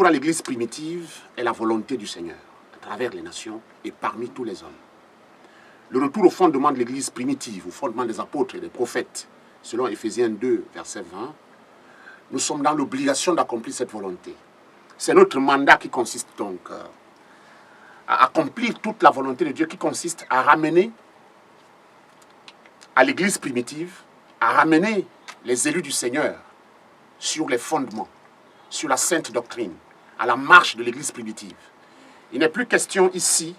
retour à l'église primitive est la volonté du Seigneur, à travers les nations et parmi tous les hommes. Le retour au fondement de l'église primitive, au fondement des apôtres et des prophètes, selon Éphésiens 2, verset 20, nous sommes dans l'obligation d'accomplir cette volonté. C'est notre mandat qui consiste donc à accomplir toute la volonté de Dieu, qui consiste à ramener à l'église primitive, à ramener les élus du Seigneur sur les fondements, sur la sainte doctrine, à la marche de l'église primitive. Il n'est plus question ici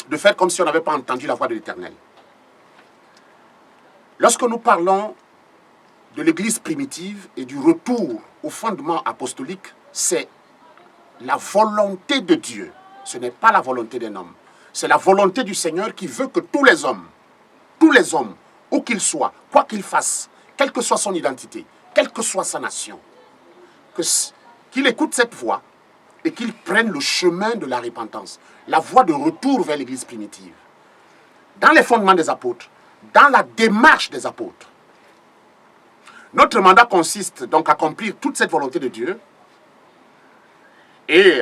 de faire comme si on n'avait pas entendu la voix de l'Éternel. Lorsque nous parlons de l'église primitive et du retour au fondement apostolique, c'est la volonté de Dieu. Ce n'est pas la volonté d'un homme. C'est la volonté du Seigneur qui veut que tous les hommes, où qu'ils soient, quoi qu'ils fassent, quelle que soit son identité, quelle que soit sa nation, qu'il écoute cette voix et qu'il prenne le chemin de la repentance, la voie de retour vers l'église primitive. Dans les fondements des apôtres, dans la démarche des apôtres. Notre mandat consiste donc à accomplir toute cette volonté de Dieu et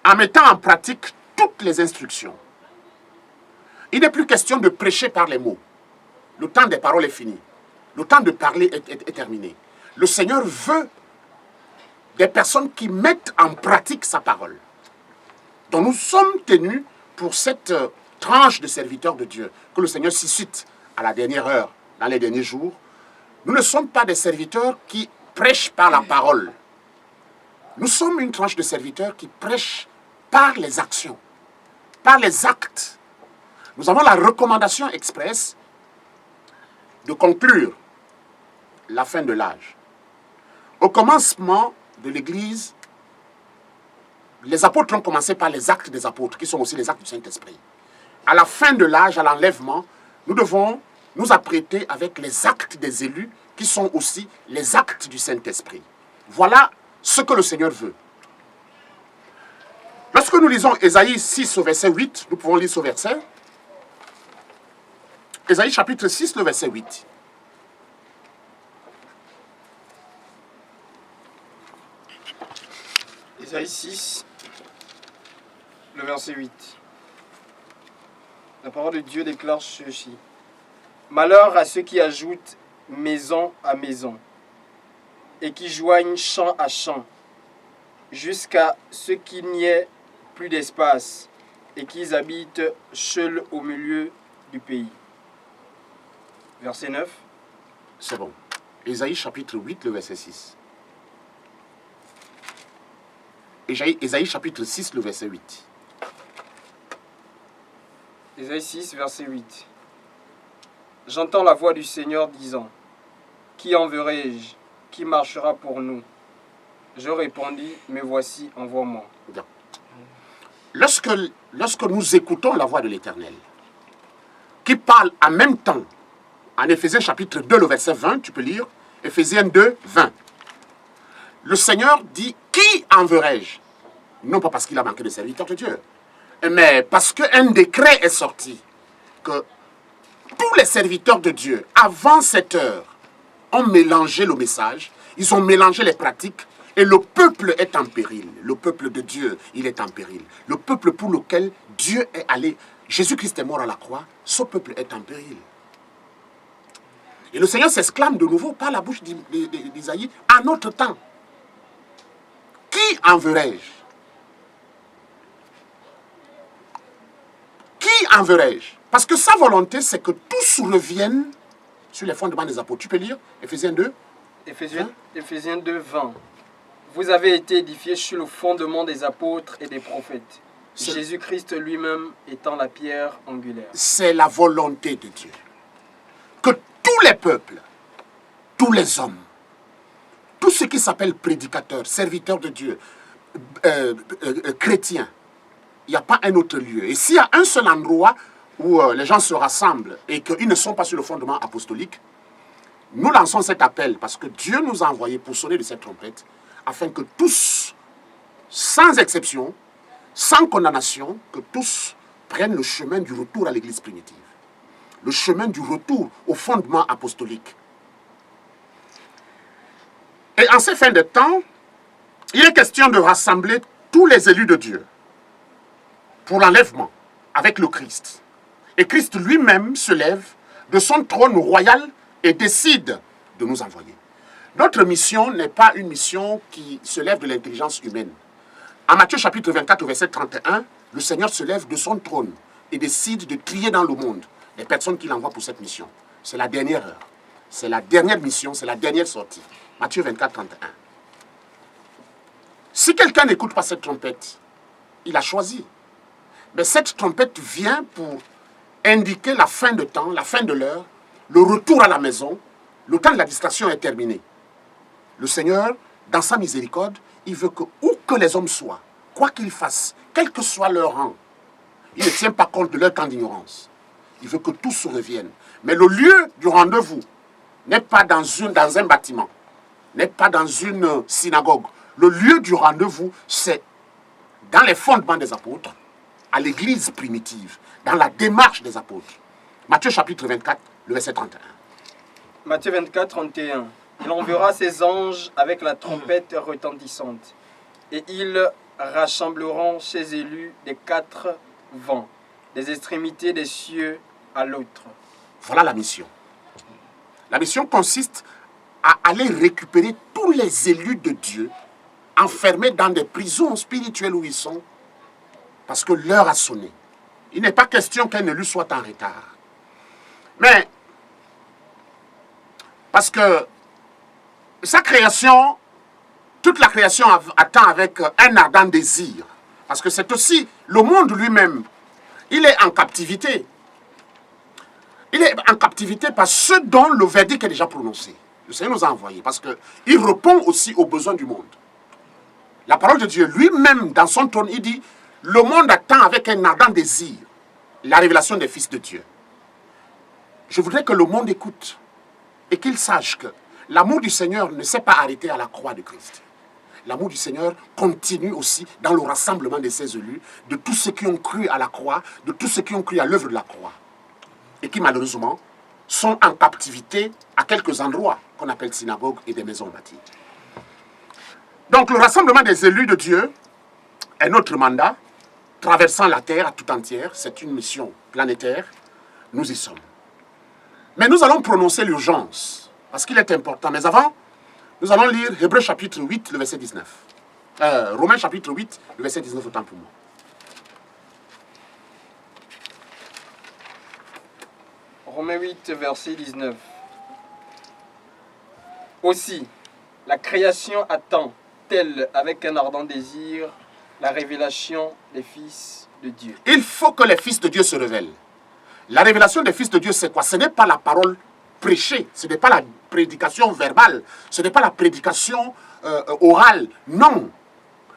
en mettant en pratique toutes les instructions. Il n'est plus question de prêcher par les mots. Le temps des paroles est fini. Le temps de parler est terminé. Le Seigneur veut des personnes qui mettent en pratique sa parole. Donc nous sommes tenus pour cette tranche de serviteurs de Dieu que le Seigneur suscite à la dernière heure, dans les derniers jours. Nous ne sommes pas des serviteurs qui prêchent par la parole. Nous sommes une tranche de serviteurs qui prêchent par les actions, par les actes. Nous avons la recommandation expresse de conclure la fin de l'âge. Au commencement de l'Église, les apôtres ont commencé par les actes des apôtres, qui sont aussi les actes du Saint-Esprit. À la fin de l'âge, à l'enlèvement, nous devons nous apprêter avec les actes des élus, qui sont aussi les actes du Saint-Esprit. Voilà ce que le Seigneur veut. Lorsque nous lisons Ésaïe 6 au verset 8, nous pouvons lire ce verset. Ésaïe chapitre 6, le verset 8. Ésaïe 6, le verset 8. La parole de Dieu déclare ceci. Malheur à ceux qui ajoutent maison à maison et qui joignent champ à champ, jusqu'à ce qu'il n'y ait plus d'espace et qu'ils habitent seuls au milieu du pays. Verset 9. C'est bon. Ésaïe chapitre 8, le verset 6. Ésaïe chapitre 6, le verset 8. Ésaïe 6, verset 8. J'entends la voix du Seigneur disant, « Qui enverrai-je? Qui marchera pour nous ?» Je répondis, « Me voici, envoie-moi. » Lorsque nous écoutons la voix de l'Éternel, qui parle en même temps, en Éphésiens chapitre 2, le verset 20, tu peux lire, Éphésiens 2, 20. Le Seigneur dit, « Qui enverrai-je » Non pas parce qu'il a manqué de serviteurs de Dieu, mais parce qu'un décret est sorti, que tous les serviteurs de Dieu, avant cette heure, ont mélangé le message, ils ont mélangé les pratiques, et le peuple est en péril. Le peuple de Dieu, il est en péril. Le peuple pour lequel Dieu est allé, Jésus-Christ est mort à la croix, ce peuple est en péril. Et le Seigneur s'exclame de nouveau par la bouche d'Isaïe, à notre temps. Qui enverrai-je? Qui enverrai-je? Parce que sa volonté, c'est que tous reviennent sur les fondements des apôtres. Tu peux lire Éphésiens 2 Éphésiens 2, 20. Vous avez été édifiés sur le fondement des apôtres et des prophètes. Jésus-Christ lui-même étant la pierre angulaire. C'est la volonté de Dieu. Que tous les peuples, tous les hommes, tous ceux qui s'appellent prédicateurs, serviteurs de Dieu, chrétiens, il n'y a pas un autre lieu. Et s'il y a un seul endroit où les gens se rassemblent et qu'ils ne sont pas sur le fondement apostolique, nous lançons cet appel parce que Dieu nous a envoyés pour sonner de cette trompette afin que tous, sans exception, sans condamnation, que tous prennent le chemin du retour à l'église primitive. Le chemin du retour au fondement apostolique. Et en ces fins de temps, Il est question de rassembler tous les élus de Dieu pour l'enlèvement avec le Christ. Et Christ lui-même se lève de son trône royal et décide de nous envoyer. Notre mission n'est pas une mission qui se lève de l'intelligence humaine. En Matthieu chapitre 24, verset 31, le Seigneur se lève de son trône et décide de trier dans le monde les personnes qu'il envoie pour cette mission. C'est la dernière heure. C'est la dernière mission, c'est la dernière sortie. Matthieu 24, 31. Si quelqu'un n'écoute pas cette trompette, il a choisi. Mais cette trompette vient pour indiquer la fin de temps, la fin de l'heure, le retour à la maison. Le temps de la distraction est terminé. Le Seigneur, dans sa miséricorde, il veut que où que les hommes soient, quoi qu'ils fassent, quel que soit leur rang, il ne tient pas compte de leur temps d'ignorance. Il veut que tous se reviennent. Mais le lieu du rendez-vous n'est pas dans un bâtiment, n'est pas dans une synagogue. Le lieu du rendez-vous, c'est dans les fondements des apôtres, à l'église primitive, dans la démarche des apôtres. Matthieu chapitre 24, le verset 31. Matthieu 24, 31. Il enverra ses anges avec la trompette retentissante, et ils rassembleront ses élus des quatre vents, des extrémités des cieux à l'autre. Voilà la mission. La mission consiste à aller récupérer tous les élus de Dieu enfermés dans des prisons spirituelles où ils sont, parce que l'heure a sonné. Il n'est pas question qu'un élu soit en retard. Mais, parce que sa création, toute la création attend avec un ardent désir. Parce que c'est aussi le monde lui-même. Il est en captivité. Il est en captivité par ceux dont le verdict est déjà prononcé. Le Seigneur nous a envoyés parce qu'il répond aussi aux besoins du monde. La parole de Dieu lui-même, dans son trône, il dit, le monde attend avec un ardent désir la révélation des fils de Dieu. Je voudrais que le monde écoute et qu'il sache que l'amour du Seigneur ne s'est pas arrêté à la croix de Christ. L'amour du Seigneur continue aussi dans le rassemblement de ses élus, de tous ceux qui ont cru à la croix, de tous ceux qui ont cru à l'œuvre de la croix, et qui malheureusement sont en captivité à quelques endroits qu'on appelle synagogues et des maisons bâties. Donc le rassemblement des élus de Dieu est notre mandat, traversant la terre tout entière, c'est une mission planétaire, nous y sommes. Mais nous allons prononcer l'urgence, parce qu'il est important. Mais avant, nous allons lire Hébreux chapitre 8, le verset 19. Romains chapitre 8, le verset 19, autant pour moi. Romains 8, verset 19. Aussi, la création attend, telle avec un ardent désir, la révélation des fils de Dieu. Il faut que les fils de Dieu se révèlent. La révélation des fils de Dieu, c'est quoi? Ce n'est pas la parole prêchée, ce n'est pas la prédication verbale, ce n'est pas la prédication orale. Non.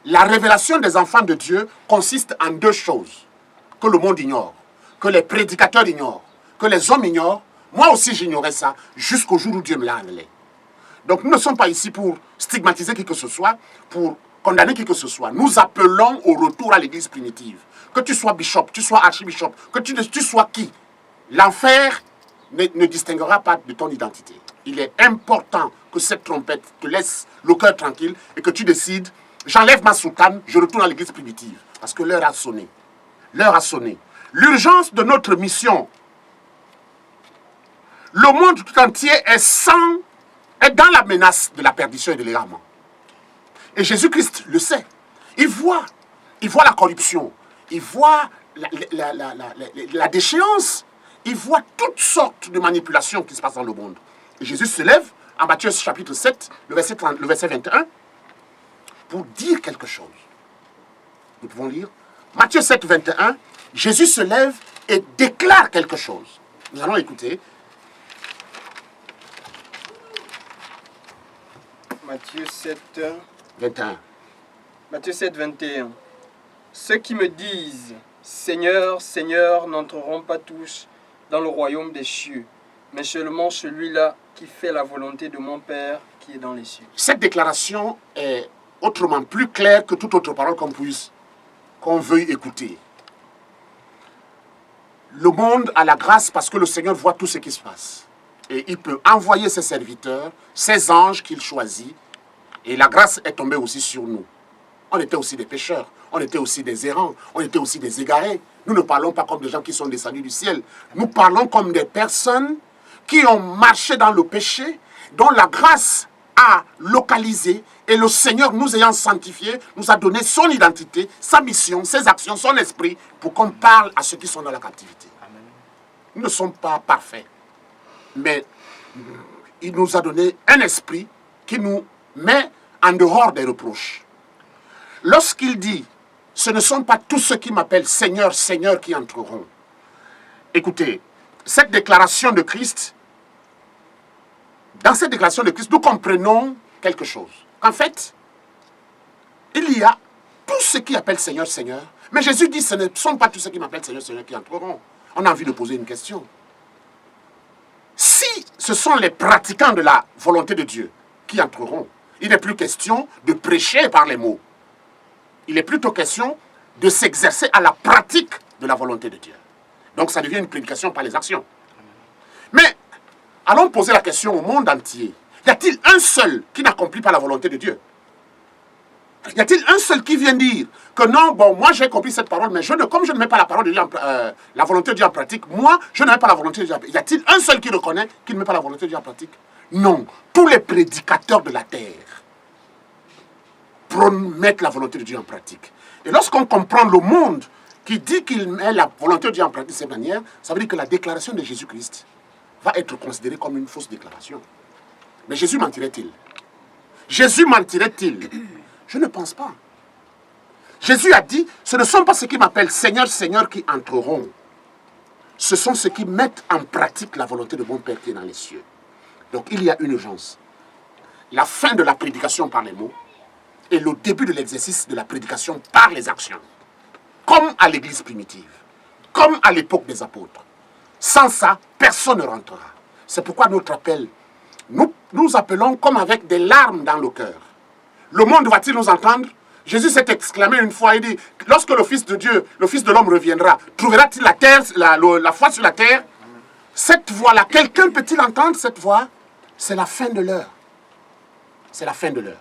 La révélation des enfants de Dieu consiste en deux choses que le monde ignore, que les prédicateurs ignorent, que les hommes ignorent. Moi aussi j'ignorais ça jusqu'au jour où Dieu me l'a révélé. Donc nous ne sommes pas ici pour stigmatiser qui que ce soit, pour condamner qui que ce soit. Nous appelons au retour à l'église primitive. Que tu sois bishop, tu sois archibishop, que tu sois qui, l'enfer ne distinguera pas de ton identité. Il est important que cette trompette te laisse le cœur tranquille et que tu décides, j'enlève ma soutane, je retourne à l'église primitive. Parce que l'heure a sonné. L'heure a sonné. L'urgence de notre mission. Le monde tout entier est dans la menace de la perdition et de l'égarement. Et Jésus-Christ le sait. Il voit la corruption. Il voit la déchéance. Il voit toutes sortes de manipulations qui se passent dans le monde. Et Jésus se lève en Matthieu chapitre 7, le verset 21, pour dire quelque chose. Nous pouvons lire. Matthieu 7, 21, Jésus se lève et déclare quelque chose. Nous allons écouter. Matthieu 7, 21. Matthieu 7, 21. Ceux qui me disent, Seigneur, Seigneur, n'entreront pas tous dans le royaume des cieux, mais seulement celui-là qui fait la volonté de mon Père qui est dans les cieux. Cette déclaration est autrement plus claire que toute autre parole qu'on veuille écouter. Le monde a la grâce parce que le Seigneur voit tout ce qui se passe. Et il peut envoyer ses serviteurs, ses anges qu'il choisit, Et la grâce est tombée aussi sur nous. On était aussi des pécheurs, on était aussi des errants, on était aussi des égarés. Nous ne parlons pas comme des gens qui sont descendus du ciel. Nous parlons comme des personnes qui ont marché dans le péché, dont la grâce a localisé, et le Seigneur, nous ayant sanctifiés, nous a donné son identité, sa mission, ses actions, son esprit, pour qu'on parle à ceux qui sont dans la captivité. Amen. Nous ne sommes pas parfaits, mais il nous a donné un esprit qui nous met en dehors des reproches. Lorsqu'il dit, ce ne sont pas tous ceux qui m'appellent Seigneur, Seigneur qui entreront. Écoutez, cette déclaration de Christ, dans cette déclaration de Christ, nous comprenons quelque chose. En fait, il y a tous ceux qui appellent Seigneur, Seigneur. Mais Jésus dit, ce ne sont pas tous ceux qui m'appellent Seigneur, Seigneur qui entreront. On a envie de poser une question. Si ce sont les pratiquants de la volonté de Dieu qui entreront, il n'est plus question de prêcher par les mots. Il est plutôt question de s'exercer à la pratique de la volonté de Dieu. Donc ça devient une prédication par les actions. Mais allons poser la question au monde entier. Y a-t-il un seul qui n'accomplit pas la volonté de Dieu? Y a-t-il un seul qui vient dire que non, bon, moi j'ai compris cette parole, mais comme je ne mets pas la parole de Dieu, la volonté de Dieu en pratique, moi je ne mets pas la volonté de Dieu en pratique. Y a-t-il un seul qui reconnaît qu'il ne met pas la volonté de Dieu en pratique? Non. Tous les prédicateurs de la terre mettent la volonté de Dieu en pratique. Et lorsqu'on comprend le monde qui dit qu'il met la volonté de Dieu en pratique de cette manière, ça veut dire que la déclaration de Jésus-Christ va être considérée comme une fausse déclaration. Mais Jésus mentirait-il? Jésus mentirait-il? Je ne pense pas. Jésus a dit, ce ne sont pas ceux qui m'appellent Seigneur, Seigneur qui entreront. Ce sont ceux qui mettent en pratique la volonté de mon Père qui est dans les cieux. Donc il y a une urgence. La fin de la prédication par les mots et le début de l'exercice de la prédication par les actions. Comme à l'église primitive. Comme à l'époque des apôtres. Sans ça, personne ne rentrera. C'est pourquoi notre appel, nous appelons comme avec des larmes dans le cœur. Le monde va-t-il nous entendre? Jésus s'est exclamé une fois, il dit, lorsque le Fils de Dieu, le Fils de l'homme reviendra, trouvera-t-il la foi sur la terre? Cette voix-là, quelqu'un peut-il entendre cette voix? C'est la fin de l'heure. C'est la fin de l'heure.